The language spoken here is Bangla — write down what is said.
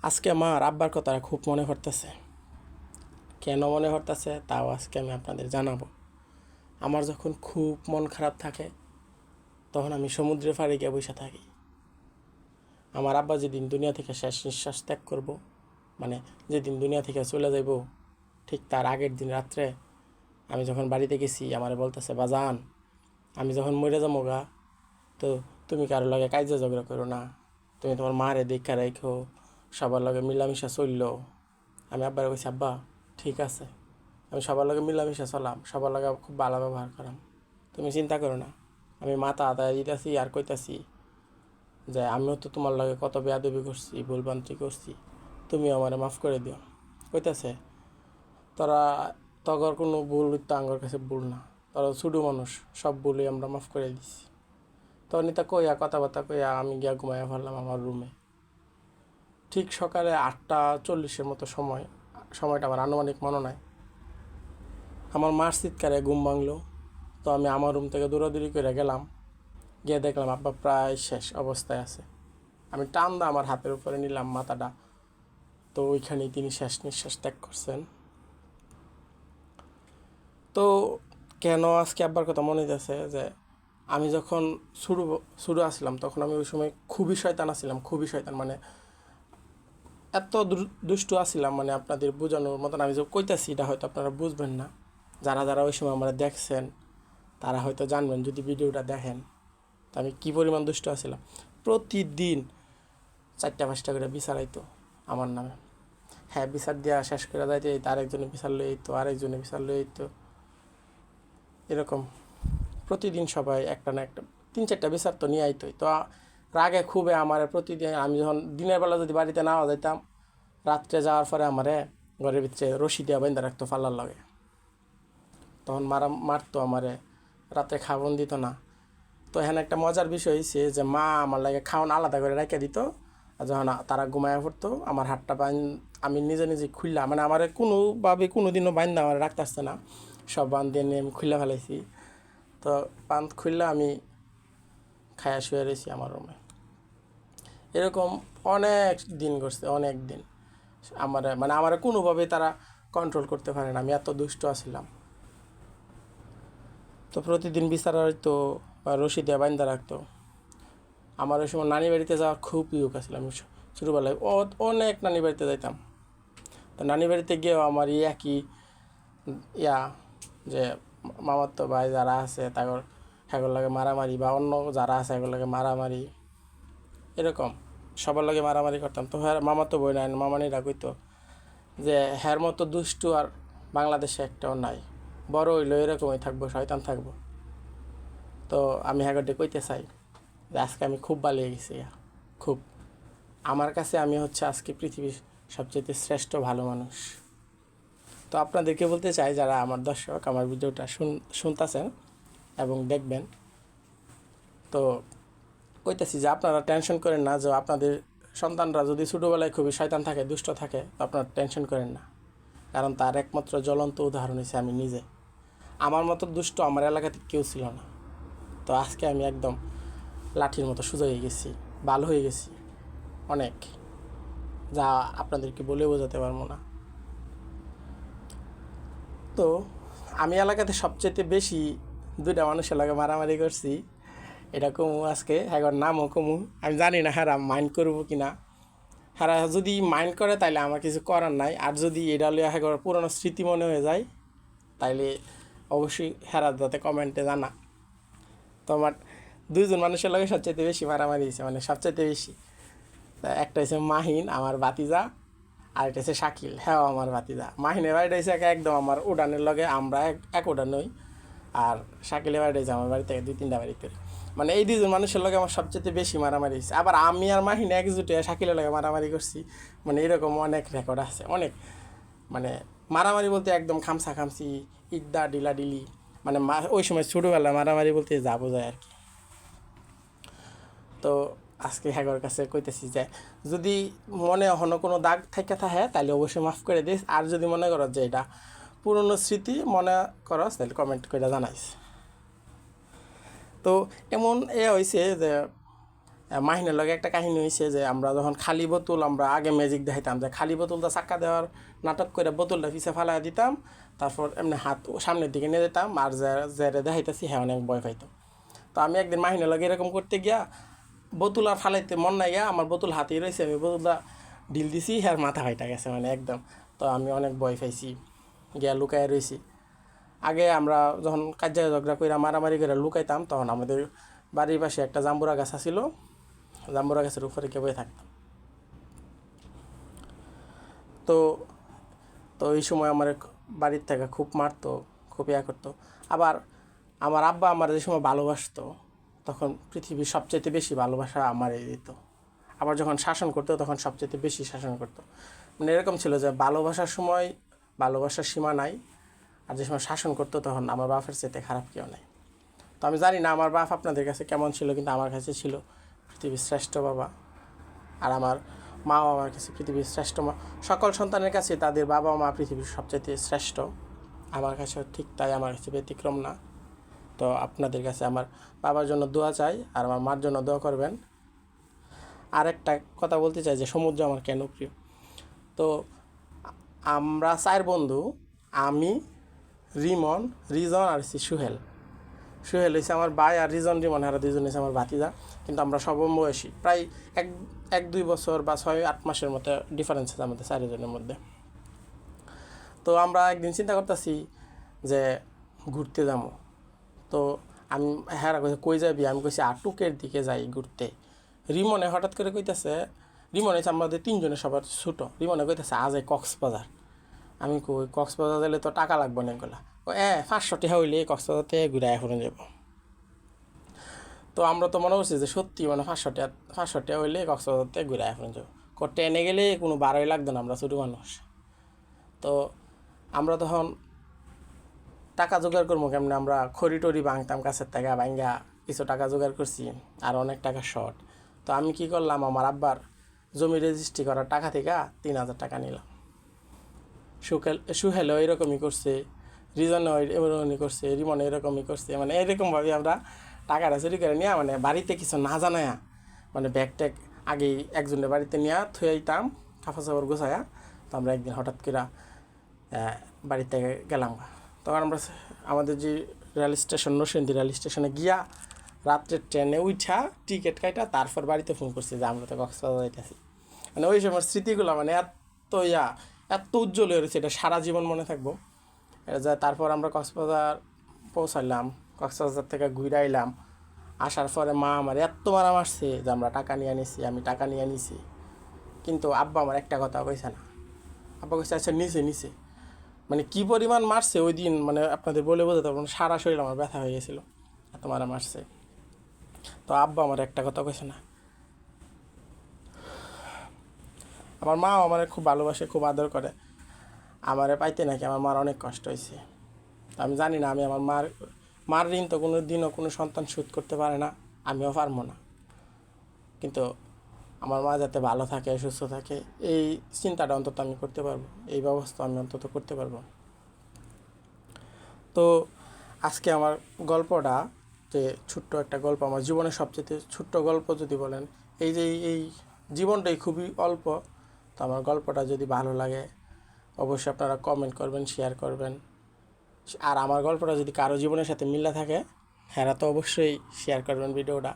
আজকে আমার আব্বার কথা খুব মনে পড়তেছে। কেন মনে পড়তেছে তাও আজকে আমি আপনাদের জানাবো। আমার যখন খুব মন খারাপ থাকে তখন আমি সমুদ্রের পাড়ে গিয়ে বসে থাকি। আমার আব্বা যেদিন দুনিয়া থেকে শেষ নিঃশ্বাস ত্যাগ করব, মানে যেদিন দুনিয়া থেকে চলে যাইব, ঠিক তার আগের দিন রাত্রে আমি যখন বাড়িতে গেছি, আমার বলতেছে, বাজান, আমি যখন মরে যাবো গা, তো তুমি কারোর লগে কাইজা ঝগড়া করো না, তুমি তোমার মারে দেখা রাখো, সবার লগে মিলামিশা চললো। আমি আব্বার কইছি, আব্বা ঠিক আছে, আমি সবার লগে মিলামিশা চলাম, সবার লগে খুব ভালো ব্যবহার করাম, তুমি চিন্তা করো না। আমি মাথা আদায় দিতেছি আর কইতাছি যে আমিও তো তোমার লগে কত বেয়াদবি করছি, ভুলভ্রান্তি করছি, তুমি আমারে মাফ করে দিও। কইতাছে, তোরা তগর কোনো ভুল তো আঙ্গর কাছে ভুল না, তোরা ছোটো মানুষ, সব ভুলই আমরা মাফ করে দিছি। তখন এটা কইয়া কথাবার্তা কইয়া আমি গিয়া ঘুমাইয়া ফেললাম আমার রুমে। ঠিক সকালে 8:40-এর মতো সময়টা আমার আনুমানিক মনে নাই। আমার মার চিৎকারে ঘুম ভাঙলো। তো আমি আমার রুম থেকে দৌড়াদৌড়ি করে গেলাম, গিয়ে দেখলাম আব্বা প্রায় শেষ অবস্থায় আছে। আমি টান দা আমার হাতের উপরে নিলাম মাথাটা, তো ওইখানেই তিনি শেষ নিঃশ্বাস ত্যাগ করছেন। তো কেন আজকে আব্বার কথা মনে যাচ্ছে যে আমি যখন শুরু শুরু আসলাম তখন আমি ওই সময় খুবই শয়তান আসছিলাম, খুবই শয়তান, মানে এত দুষ্টু আসছিলাম, মানে আপনাদের বোঝানোর মতন আমি যে কইতাছি এটা হয়তো আপনারা বুঝবেন না। যারা যারা ওই সময় আমরা দেখছেন তারা হয়তো জানবেন যদি ভিডিওটা দেখেন, তো আমি কী পরিমাণ দুষ্ট আসছিলাম। প্রতিদিন 4টা 5টা করে বিচার আইতো আমার নামে। হ্যাঁ, বিচার দেওয়া শেষ করে যাইতে আরেকজনে বিচার লই আইতো, আরেকজনে বিচার লই আইতো, এরকম প্রতিদিন সবাই একটা না একটা 3-4টা বিচার তো নিয়ে আইতোই। তো রাগে খুবই আমার প্রতিদিন, আমি যখন দিনের বেলা যদি বাড়িতে নাও যাইতাম, রাত্রে যাওয়ার পরে আমারে ঘরের ভিতরে রশি দিয়া বাইন্দা রাখতো ফাল্লার লগে, তখন মারতো আমারে, রাতে খাওয়ান দিত না। তো এখানে একটা মজার বিষয় হয়েছে যে মা আমার লাগে খাওয়ান আলাদা করে রেখে দিত, আর যখন তারা ঘুমায় পড়তো আমার হাতটা আমি নিজে নিজে খুললা, মানে আমার কোনোভাবে কোনো দিনও বাইন্দা আমার রাখতে আসছে না, সব বান দিয়ে নিয়ে আমি খুললা ফেলাইছি। তো পান খুললা আমি খায়া শুয়ে রয়েছি আমার রুমে। এরকম অনেক দিন করছে, অনেক দিন আমার কোনোভাবেই তারা কন্ট্রোল করতে পারে না, আমি এত দুষ্ট আছিলাম। তো প্রতিদিন বিচার হয়তো বা রশি দিয়ে বাইন্দা রাখতো। আমার ওই সময় নানি বাড়িতে যাওয়ার খুব ইউক আছিল, আমি ছোটোবেলায় অনেক নানি বাড়িতে যাইতাম। তো নানি বাড়িতে গিয়েও আমার একই ইয়া, যে মামাতো ভাই যারা আছে তাগর সেগুলোর লাগে মারামারি, বা অন্য যারা আছে সেগুলোর লাগে মারামারি, এরকম সবার লাগে মারামারি করতাম। তো হ্যাঁ, মামাতো বই নাই, মামানিরা কইতো যে হ্যার মতো দুষ্টু আর বাংলাদেশে একটাও নাই, বড় হইলো এরকমই থাকবো, শয়তান থাকবো। তো আমি হ্যাগরডে কইতে চাই যে আজকে আমি খুব বালিয়ে গেছি, খুব, আমার কাছে আমি হচ্ছে আজকে পৃথিবীর সবচেয়ে শ্রেষ্ঠ ভালো মানুষ। তো আপনাদেরকে বলতে চাই, যারা আমার দর্শক আমার ভিডিওটা শুনতেছেন এবং দেখবেন, তো কইতেছি যে আপনারা টেনশন করেন না, যে আপনাদের সন্তানরা যদি ছোটোবেলায় খুবই শয়তান থাকে, দুষ্ট থাকে, তো আপনারা টেনশন করেন না, কারণ তার একমাত্র জ্বলন্ত উদাহরণ হচ্ছে আমি নিজে। আমার মতো দুষ্ট আমার এলাকাতে কেউ ছিল না। তো আজকে আমি একদম লাঠির মতো সোজা হয়ে গেছি, ভালো হয়ে গেছি অনেক, যা আপনাদেরকে বলে বোঝাতে পারবো না। তো আমি এলাকাতে সবচেয়ে বেশি 2টা মানুষের লাগে মারামারি করছি, এটা কমু আজকে, একবার নামও কমু। আমি জানি না হ্যাঁ মাইন্ড করবো কি না, হ্যাঁ যদি মাইন্ড করে তাইলে আমার কিছু করার নাই, আর যদি এটা লিয়ে একবার পুরোনো স্মৃতি মনে হয়ে যায় তাইলে অবশ্যই হেরা যাতে কমেন্টে জানা। তো আমার 2জন মানুষের লগে সবচেয়ে বেশি মারামারি হয়েছে, মানে সবচেয়ে বেশি। একটা হচ্ছে মাহিন আমার ভাতিজা, আর এটা হচ্ছে শাকিল, হ্যাঁ আমার ভাতিজা। মাহিনের বাড়িটা হচ্ছে একদম আমার উড়ানের লগে, আমরা এক উড়ান নই। আর শাকিলের বাড়িটা হচ্ছে আমার বাড়ি থেকে 2-3টা বাড়িতে। মানে এই 2জন মানুষের লগে আমার সবচেয়ে বেশি মারামারি হয়েছে। আবার আমি আর মাহিন একজুটে শাকিলের লগে মারামারি করছি, মানে এরকম অনেক রেকর্ড আছে, অনেক। মানে মারামারি বলতে একদম খামসা খামসি, ইদ্দা ডিলা ডিলি, মানে ওই সময় ছোটোবেলায় মারামারি বলতে যা বোঝায় আর কি। তো আজকে হ্যাগর কাছে কইতেছি যে যদি মনে এখনও কোনো দাগ থেকে থাকে তাহলে অবশ্যই মাফ করে দিস, আর যদি মনে করো যে এটা পুরনো স্মৃতি মনে করস তাহলে কমেন্ট করে জানাইস। তো এমন হয়েছে যে মাহিনের লগে একটা কাহিনী হয়েছে যে আমরা যখন খালি বোতল আমরা আগে ম্যাজিক দেখাইতাম যে খালি বোতলটা চাক্কা দেওয়ার নাটক করে বোতলটা পিছে ফালাই দিতাম, তারপর এমনি হাত সামনের দিকে নিয়ে যেতাম, আর যারা দেখাইতেছি হ্যাঁ অনেক ভয় পাইতো। তো আমি একদিন মাহিনের লগে এরকম করতে গিয়া বোতল আর ফালাইতে মন নাই গিয়া আমার বোতল হাতেই রয়েছে, আমি বোতলটা ঢিল দিছি হ্যাঁ মাথা ফাইটা গেছে মানে একদম। তো আমি অনেক ভয় পাইছি, গিয়া লুকায় রয়েছি। আগে আমরা যখন কাজিয়া ঝগড়া করে মারামারি করে লুকাইতাম তখন আমাদের বাড়ির পাশে একটা জাম্বুরা গাছ ছিল, জাম্বুরা গাছের উপরে গিয়ে বয়ে থাকতাম। তো তো এই সময় আমার বাড়ির থেকে খুব মারতো, খুব ইয়া করতো। আবার আমার আব্বা আমার যে সময় ভালোবাসতো তখন পৃথিবীর সবচেয়ে বেশি ভালোবাসা আমারই দিত। আবার যখন শাসন করতো তখন সবচেয়ে বেশি শাসন করতো। মানে এরকম ছিল যে ভালোবাসার সময় ভালোবাসার সীমা নাই, আর যে সময় শাসন করতো তখন আমার বাপের চাইতে খারাপ কেউ নাই। তো আমি জানি না আমার বাপ আপনাদের কাছে কেমন ছিল, কিন্তু আমার কাছে ছিল পৃথিবীর শ্রেষ্ঠ বাবা। আর আমার মাও আমার কাছে পৃথিবীর শ্রেষ্ঠ মা। সকল সন্তানের কাছে তাদের বাবা মা পৃথিবীর সবচেয়ে শ্রেষ্ঠ, আমার কাছেও ঠিক তাই, আমার কাছে ব্যতিক্রম না। তো আপনাদের কাছে আমার বাবার জন্য দোয়া চাই আর আমার মার জন্য দোয়া করবেন। আর একটা কথা বলতে চাই যে সমুদ্র আমার কেন প্রিয়। তো আমরা 4 বন্ধু, আমি, রিমন, রিজন আর সুহেল। সুহেল হয়েছে আমার ভাই, আর রিজন রিমন হারা দুজন হয়েছে আমার ভাতিজা। কিন্তু আমরা সমবয়সী, প্রায় 1-2 বছর বা 6-8 মাসের মতো ডিফারেন্স আছে আমাদের 4 জনের মধ্যে। তো আমরা একদিন চিন্তা করতেছি যে ঘুরতে যাবো। তো আমি হ্যাঁ কইছে কই যাবি, আমি কইছি আটুকের দিকে যাই ঘুরতে। রিমনে হঠাৎ করে কইতেছে, রিমন হচ্ছে আমাদের 3 জনের সবার ছোটো, রিমনে কইতেছে আজ এই কক্সবাজার। আমি কই কক্সবাজার গেলে তো টাকা লাগবে অনেকগুলা। ও 500 টাকা হইলে কক্সবাজার থেকে ঘুরে এখন যাব। তো আমরা তো মনে করছি যে সত্যি মানে 500 টাকা হইলে কক্সবাজার থেকে ঘুরে এখন যাব। ট্রেনে গেলে কোনো ভাড়াই লাগতো না, আমরা ছোটো মানুষ। তো আমরা তখন টাকা জোগাড় করবো কেমনে, আমরা খড়ি টড়ি ভাঙতাম গাছের থেকে, ভাঙ্গা কিছু টাকা জোগাড় করছি আর অনেক টাকা শর্ট। তো আমি কি করলাম, আমার আব্বার জমি রেজিস্ট্রি করার টাকা থেকে 3000 টাকা নিলাম। সুহেলও এরকমই করছে, রিজনও এরকমই করছে, রিমনও এরকমই করছে। মানে এরকমভাবে আমরা টাকাটা চুরি করে নিয়ে মানে বাড়িতে কিছু না জানায়া, মানে ব্যাগ ট্যাগ আগেই একজনের বাড়িতে নিয়ে থুয়ে আইতাম কাপড় চাপড় গোছায়া। তো আমরা একদিন হঠাৎ করে বাড়িতে গেলাম। তখন আমরা আমাদের যে রেল স্টেশন নরসিংদী রেল স্টেশনে গিয়া রাত্রে ট্রেনে উঠা টিকিট কাটা তারপর বাড়িতে ফোন করছি যে আমরা তো কক্সবাজার যাইতেছি। মানে ওই সময় স্মৃতিগুলো মানে এত উজ্জ্বল হয়ে রয়েছে, এটা সারা জীবন মনে থাকবো। যা তারপর আমরা কক্সবাজার পৌঁছাইলাম, কক্সবাজার থেকে ঘুরে আইলাম। আসার পরে মা আমার এত মারা মারছে যে আমরা টাকা নিয়ে নিছি, আমি টাকা নিয়ে নিছি। কিন্তু আব্বা আমার একটা কথা কইছে না। আব্বা কইছে আচ্ছা নিচে মানে কী পরিমাণ মারছে ওই দিন, মানে আপনাদের বলে বোঝাতে পারবো না, সারা শরীর আমার ব্যথা হয়ে গেছিলো, এত মারা মারছে। তো আব্বা আমার একটা কথা কইছে না। আমার মাও আমার খুব ভালোবাসে, খুব আদর করে। আমারে পাইতে নাকি আমার মার অনেক কষ্ট হয়েছে। আমি জানি না, আমি আমার মার ঋণ তো কোনো দিনও কোনো সন্তান শোধ করতে পারে না, আমিও পারবো না। কিন্তু আমার মা যাতে ভালো থাকে, সুস্থ থাকে, এই চিন্তাটা অন্তত আমি করতে পারবো, এই ব্যবস্থা আমি অন্তত করতে পারবো। তো আজকে আমার গল্পটা, যে ছোট্ট একটা গল্প, আমার জীবনের সবচেয়ে ছোট্ট গল্প যদি বলেন, এই জীবনটাই খুবই অল্প। তো আমার গল্পটা যদি ভালো লাগে অবশ্যই আপনারা কমেন্ট করবেন, শেয়ার করবেন। আর আমার গল্পটা যদি কারো জীবনের সাথে মিল্লা থাকে, হ্যাঁ তো অবশ্যই শেয়ার করবেন ভিডিওটা।